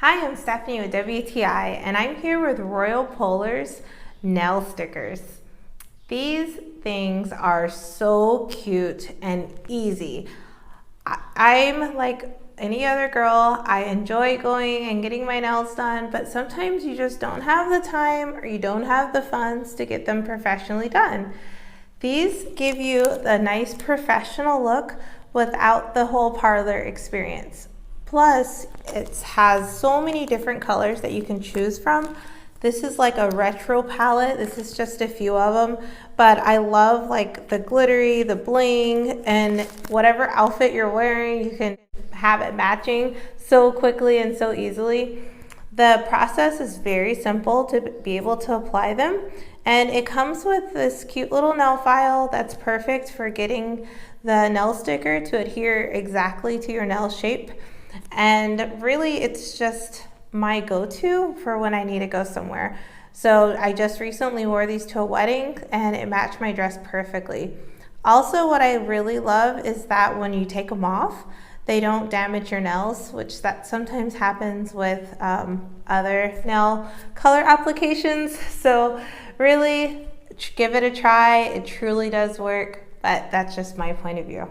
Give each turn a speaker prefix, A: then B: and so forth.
A: Hi, I'm Stephanie with WTI, and I'm here with RoyalPolar's nail stickers. These things are so cute and easy. I'm like any other girl. I enjoy going and getting my nails done, but sometimes you just don't have the time or you don't have the funds to get them professionally done. These give you a nice professional look without the whole parlor experience. Plus, it has so many different colors that you can choose from. This is like a retro palette. This is just a few of them, but I love like the glittery, the bling, and whatever outfit you're wearing, you can have it matching so quickly and so easily. The process is very simple to be able to apply them, and it comes with this cute little nail file that's perfect for getting the nail sticker to adhere exactly to your nail shape. And really, it's just my go-to for when I need to go somewhere. So I just recently wore these to a wedding and it matched my dress perfectly. Also, what I really love is that when you take them off, they don't damage your nails, which that sometimes happens with other nail color applications. So really, give it a try. It truly does work, but that's just my point of view.